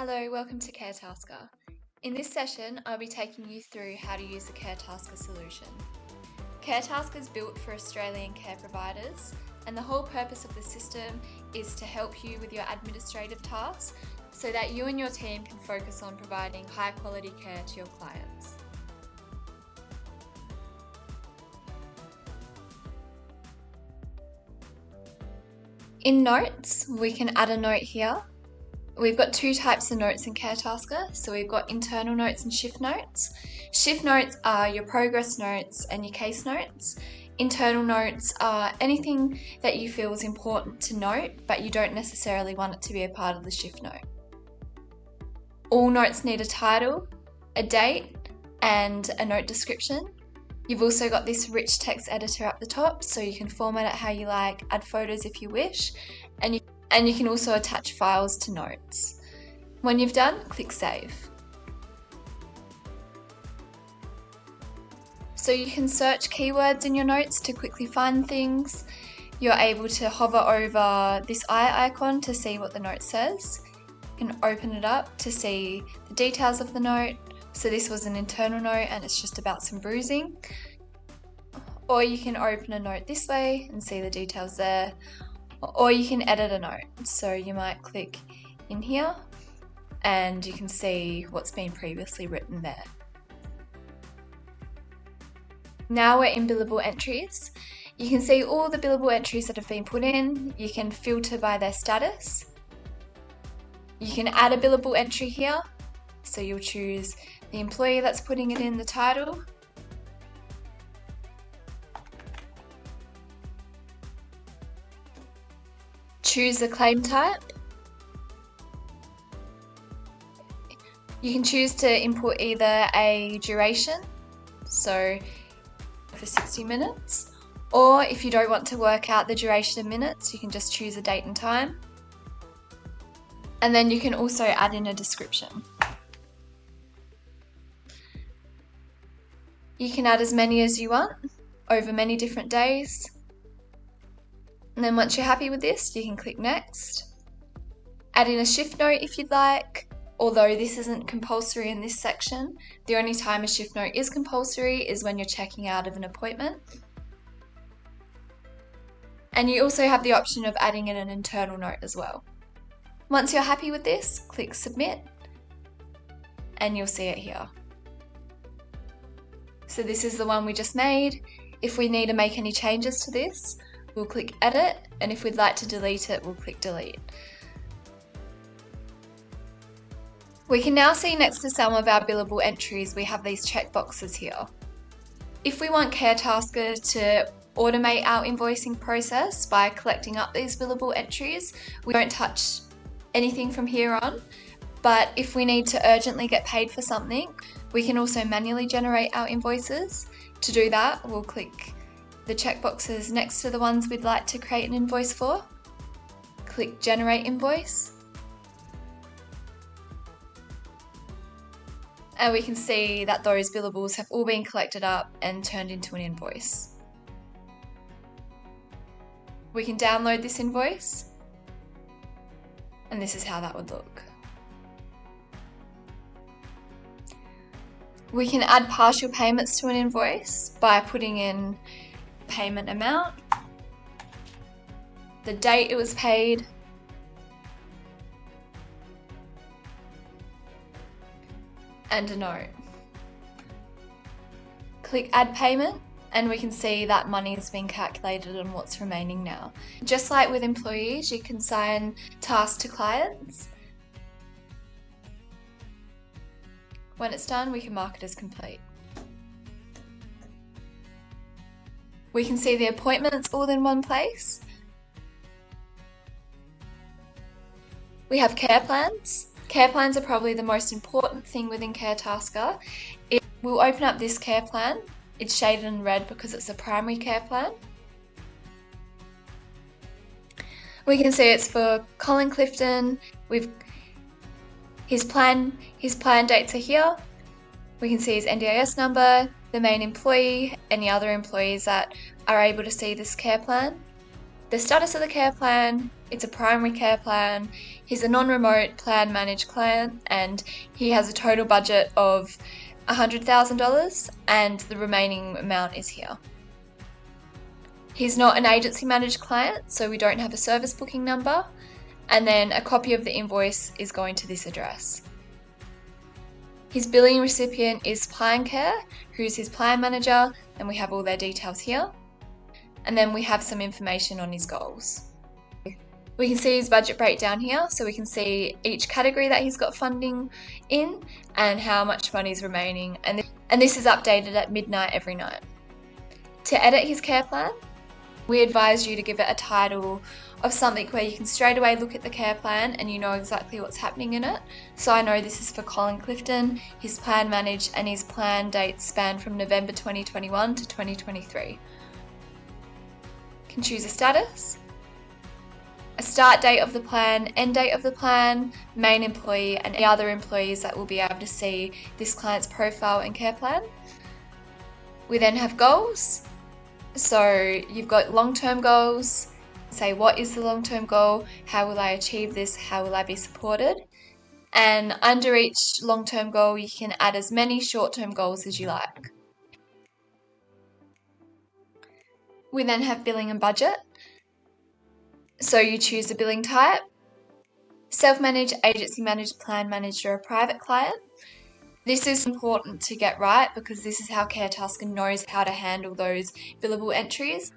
Hello, welcome to Caretaskr. In this session, I'll be taking you through how to use the Caretaskr solution. Caretaskr is built for Australian care providers, and the whole purpose of the system is to help you with your administrative tasks so that you and your team can focus on providing high quality care to your clients. In Notes, we can add a note here. We've got two types of notes in Caretaskr, so we've got internal notes and shift notes. Shift notes are your progress notes and your case notes. Internal notes are anything that you feel is important to note, but you don't necessarily want it to be a part of the shift note. All notes need a title, a date, and a note description. You've also got this rich text editor up the top, so you can format it how you like, add photos if you wish, and you can also attach files to notes. When you've done, click Save. So you can search keywords in your notes to quickly find things. You're able to hover over this eye icon to see what the note says. You can open it up to see the details of the note. So this was an internal note and it's just about some bruising. Or you can open a note this way and see the details there. Or you can edit a note. So you might click in here and you can see what's been previously written there. Now we're in billable entries. You can see all the billable entries that have been put in. You can filter by their status. You can add a billable entry here. So you'll choose the employee that's putting it in, the title. Choose the claim type. You can choose to input either a duration, so for 60 minutes, or if you don't want to work out the duration in minutes, you can just choose a date and time. And then you can also add in a description. You can add as many as you want over many different days. And then once you're happy with this, you can click Next. Add in a shift note if you'd like, although this isn't compulsory in this section. The only time a shift note is compulsory is when you're checking out of an appointment. And you also have the option of adding in an internal note as well. Once you're happy with this, click Submit, and you'll see it here. So this is the one we just made. If we need to make any changes to this, we'll click Edit, and if we'd like to delete it, we'll click Delete. We can now see next to some of our billable entries, we have these checkboxes here. If we want Caretaskr to automate our invoicing process by collecting up these billable entries, we don't touch anything from here on. But if we need to urgently get paid for something, we can also manually generate our invoices. To do that, we'll click the checkboxes next to the ones we'd like to create an invoice for. Click Generate Invoice. And we can see that those billables have all been collected up and turned into an invoice. We can download this invoice, and this is how that would look. We can add partial payments to an invoice by putting in payment amount, the date it was paid, and a note. Click Add Payment, and we can see that money has been calculated on what's remaining now. Just like with employees, you can assign tasks to clients. When it's done, we can mark it as complete. We can see the appointments all in one place. We have care plans. Care plans are probably the most important thing within Caretaskr. We'll open up this care plan. It's shaded in red because it's a primary care plan. We can see it's for Colin Clifton. His plan dates are here. We can see his NDIS number, the main employee, any other employees that are able to see this care plan. the status of the care plan. It's a primary care plan. He's a non-remote plan managed client, and he has a total budget of $100,000, and the remaining amount is here. He's not an agency managed client, so we don't have a service booking number, and then a copy of the invoice is going to this address. His billing recipient is Plan Care, who's his plan manager, and we have all their details here. And then we have some information on his goals. We can see his budget breakdown here, so we can see each category that he's got funding in and how much money is remaining. And this is updated at midnight every night. To edit his care plan, we advise you to give it a title of something where you can straight away look at the care plan and you know exactly what's happening in it. So I know this is for Colin Clifton, his plan managed, and his plan dates span from November 2021 to 2023. Can choose a status, a start date of the plan, end date of the plan, main employee, and any other employees that will be able to see this client's profile and care plan. We then have goals. So you've got long-term goals. Say, what is the long-term goal? How will I achieve this? How will I be supported? And under each long-term goal, you can add as many short-term goals as you like. We then have billing and budget. So you choose a billing type, self-managed, agency managed, plan managed, or a private client. This is important to get right because this is how Caretaskr knows how to handle those billable entries.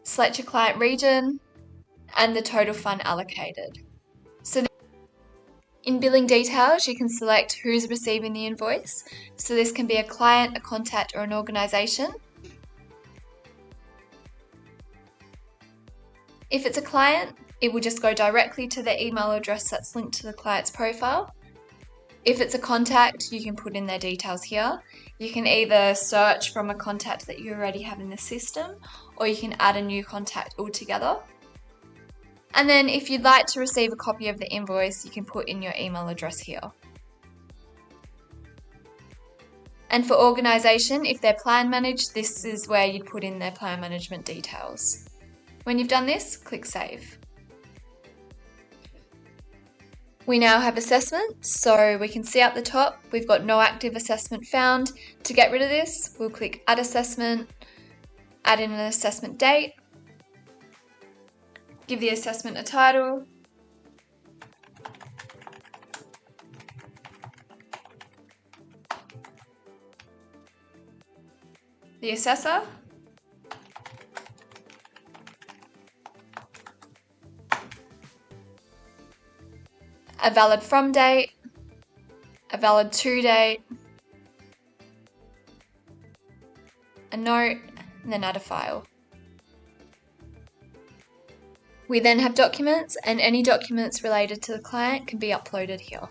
Select your client region and the total fund allocated. So in billing details, you can select who's receiving the invoice. So this can be a client, a contact, or an organisation. If it's a client, it will just go directly to the email address that's linked to the client's profile. If it's a contact, you can put in their details here. You can either search from a contact that you already have in the system, or you can add a new contact altogether. And then if you'd like to receive a copy of the invoice, you can put in your email address here. And for organisation, if they're plan managed, this is where you'd put in their plan management details. When you've done this, click Save. We now have assessments, so we can see at the top we've got no active assessment found. To get rid of this, we'll click Add Assessment, add in an assessment date, give the assessment a title, the assessor, a valid from date, a valid to date, a note, and then add a file. We then have documents, and any documents related to the client can be uploaded here.